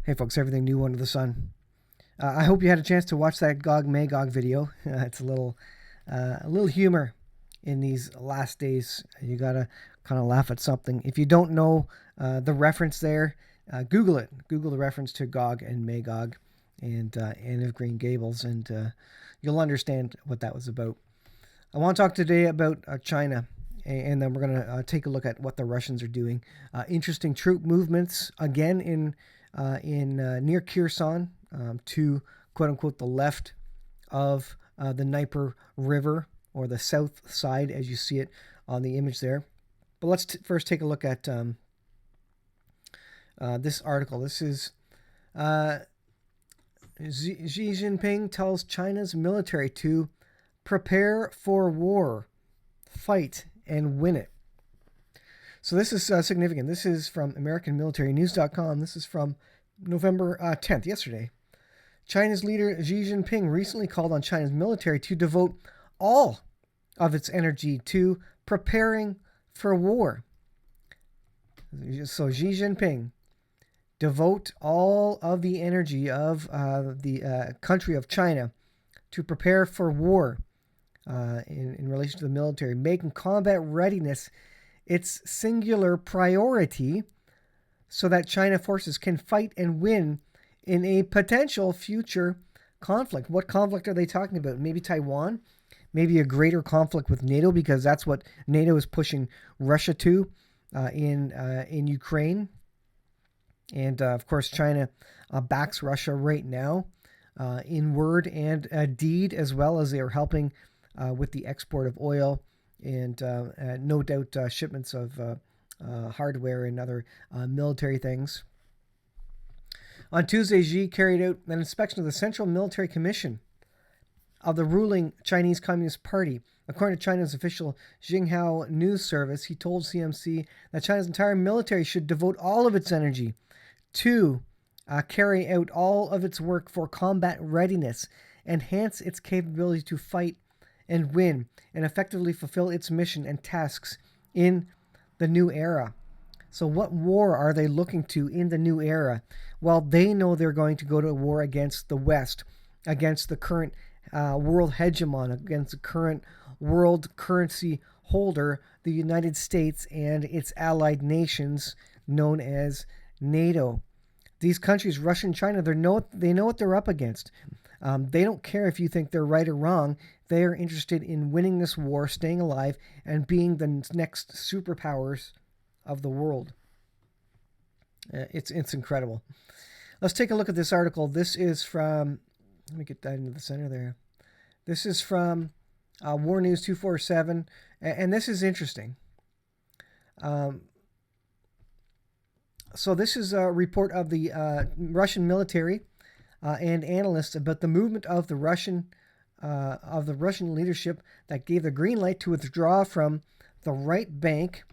Hey folks, everything new under the sun. I hope you had a chance to watch that Gog Magog video. It's a little humor in these last days. You gotta kind of laugh at something. If you don't know the reference there, Google it. Google the reference to Gog and Magog and Anne of Green Gables, and you'll understand what that was about. I want to talk today about China, and then we're going to take a look at what the Russians are doing. Interesting troop movements again in near Kherson, to quote unquote the left of the Dnieper River, or the south side as you see it on the image there. But let's first take a look at this article. This is Xi Jinping tells China's military to prepare for war, fight, and win it. So this is significant. This is from AmericanMilitaryNews.com. This is from November 10th, yesterday. China's leader Xi Jinping recently called on China's military to devote all of its energy to preparing for war. So Xi Jinping, devote all of the energy of the country of China to prepare for war in relation to the military, making combat readiness its singular priority so that China forces can fight and win in a potential future conflict. What conflict are they talking about? Maybe Taiwan? Maybe a greater conflict with NATO, because that's what NATO is pushing Russia to in Ukraine. And of course, China backs Russia right now in word and deed, as well as they are helping with the export of oil and no doubt shipments of hardware and other military things. On Tuesday, Xi carried out an inspection of the Central Military Commission of the ruling Chinese Communist Party. According to China's official Xinhua news service, he told CMC that China's entire military should devote all of its energy to carry out all of its work for combat readiness, enhance its capability to fight and win, and effectively fulfill its mission and tasks in the new era. So what war are they looking to in the new era? Well, they know they're going to go to war against the West, against the current world hegemon, against the current world currency holder, the United States and its allied nations known as NATO. These countries, Russia and China, they know what they're up against. They don't care if you think they're right or wrong. They are interested in winning this war, staying alive, and being the next superpowers of the world. It's incredible. Let's take a look at this article. This is from, let me get that into the center there. This is from War News 247, and this is interesting. So this is a report of the Russian military and analysts about the movement of the Russian leadership that gave the green light to withdraw from the right bank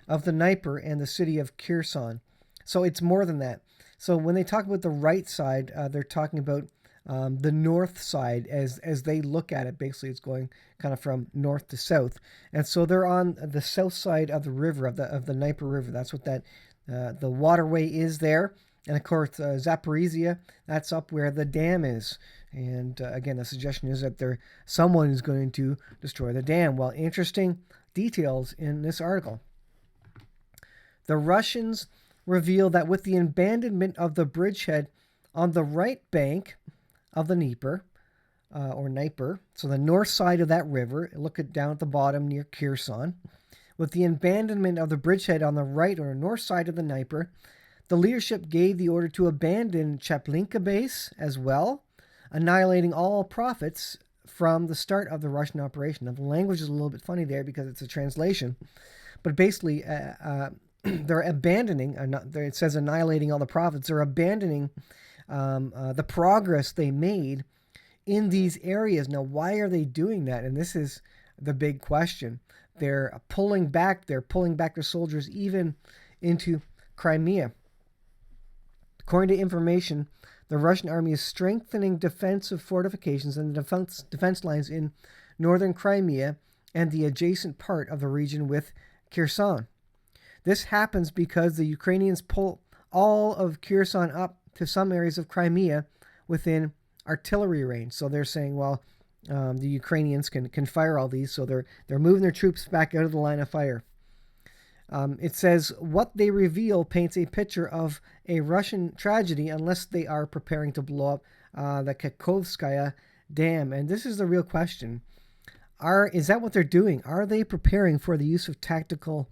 of the Dnieper and the city of Kherson. So it's more than that. So when they talk about the right side, they're talking about the north side as they look at it. Basically, it's going kind of from north to south, and so they're on the south side of the river of the Dnieper River. That's what that the waterway is there. And of course, Zaporizhia, that's up where the dam is. And again, the suggestion is that someone is going to destroy the dam. Well, interesting details in this article. The Russians reveal that with the abandonment of the bridgehead on the right bank of the Dnieper, so the north side of that river, look down at the bottom near Kherson, with the abandonment of the bridgehead on the right or north side of the Dnieper, the leadership gave the order to abandon Chaplinka base as well, annihilating all profits from the start of the Russian operation. Now, the language is a little bit funny there because it's a translation, but basically they're abandoning, it says annihilating all the profits, they're abandoning the progress they made in these areas. Now, why are they doing that? And this is the big question. They're pulling back their soldiers even into Crimea. According to information, the Russian army is strengthening defensive fortifications and defense lines in northern Crimea and the adjacent part of the region with Kherson. This happens because the Ukrainians pull all of Kherson up to some areas of Crimea within artillery range. So they're saying, well, the Ukrainians can fire all these, so they're moving their troops back out of the line of fire. It says, what they reveal paints a picture of a Russian tragedy unless they are preparing to blow up the Kakhovskaya Dam. And this is the real question. Is that what they're doing? Are they preparing for the use of tactical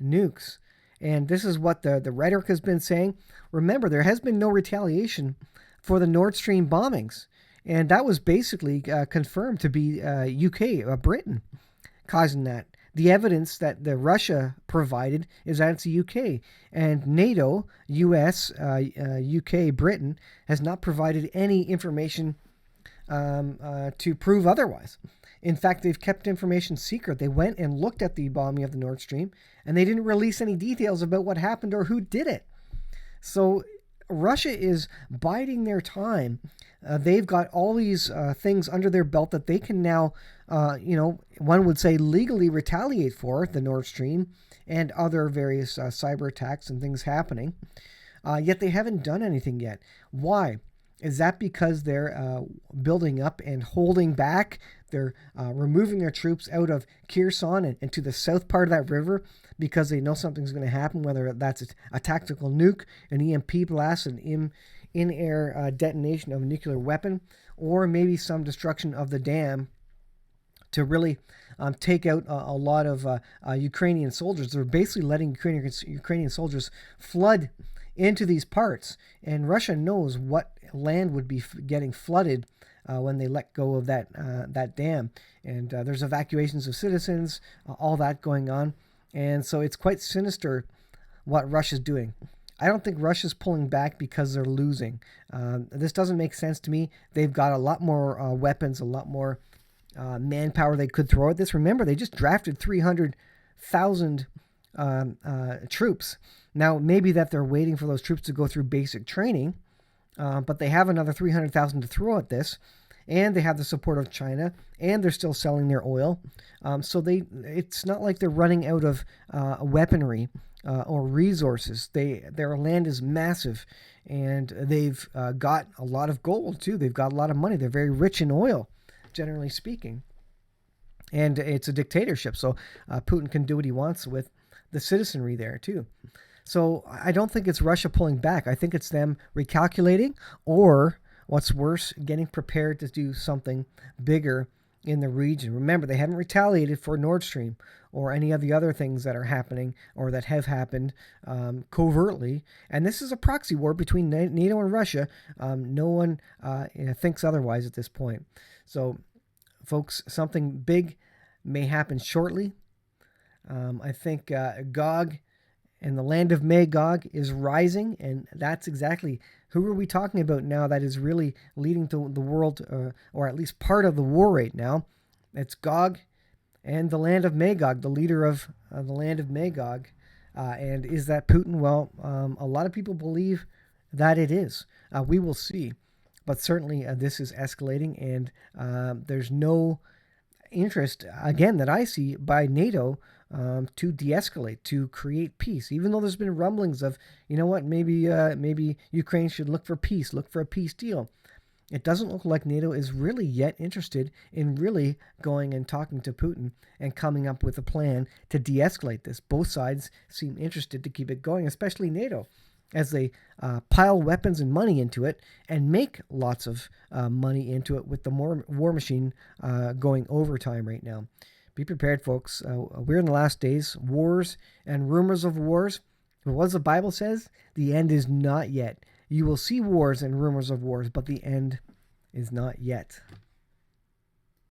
nukes? And this is what the rhetoric has been saying. Remember, there has been no retaliation for the Nord Stream bombings. And that was basically confirmed to be UK, Britain, causing that. The evidence that the Russia provided is that it's the UK. And NATO, US, UK, Britain, has not provided any information to prove otherwise. In fact, they've kept information secret. They went and looked at the bombing of the Nord Stream, and they didn't release any details about what happened or who did it. So Russia is biding their time. They've got all these things under their belt that they can now, one would say legally retaliate for, the Nord Stream and other various cyber attacks and things happening. Yet they haven't done anything yet. Why? Is that because they're building up and holding back? They're removing their troops out of Kherson and to the south part of that river because they know something's going to happen, whether that's a tactical nuke, an EMP blast, an in-air detonation of a nuclear weapon, or maybe some destruction of the dam to really take out a lot of Ukrainian soldiers. They're basically letting Ukrainian soldiers flood into these parts, and Russia knows what land would be getting flooded when they let go of that dam. And there's evacuations of citizens, all that going on. And so it's quite sinister what Russia's doing. I don't think Russia's pulling back because they're losing. This doesn't make sense to me. They've got a lot more weapons, a lot more manpower they could throw at this. Remember, they just drafted 300,000 troops. Now, maybe that they're waiting for those troops to go through basic training, but they have another 300,000 to throw at this, and they have the support of China, and they're still selling their oil. So it's not like they're running out of weaponry or resources. Their land is massive, and they've got a lot of gold too. They've got a lot of money. They're very rich in oil, generally speaking. And it's a dictatorship, so Putin can do what he wants with the citizenry there too. So I don't think it's Russia pulling back. I think it's them recalculating, or what's worse, getting prepared to do something bigger in the region. Remember, they haven't retaliated for Nord Stream or any of the other things that are happening or that have happened covertly. And this is a proxy war between NATO and Russia. No one thinks otherwise at this point. So, folks, something big may happen shortly. I think Gog and the land of Magog is rising, and that's exactly who are we talking about now that is really leading to the world, or at least part of the war right now. It's Gog and the land of Magog, the leader of the land of Magog. And is that Putin? Well, a lot of people believe that it is. We will see. But certainly this is escalating, and there's no interest, again, that I see by NATO to de-escalate, to create peace, even though there's been rumblings of, maybe Ukraine should look for peace, look for a peace deal. It doesn't look like NATO is really yet interested in really going and talking to Putin and coming up with a plan to de-escalate this. Both sides seem interested to keep it going, especially NATO, as they pile weapons and money into it and make lots of money into it with the war machine going overtime right now. Be prepared, folks. We're in the last days. Wars and rumors of wars. But what does the Bible says? The end is not yet. You will see wars and rumors of wars, but the end is not yet.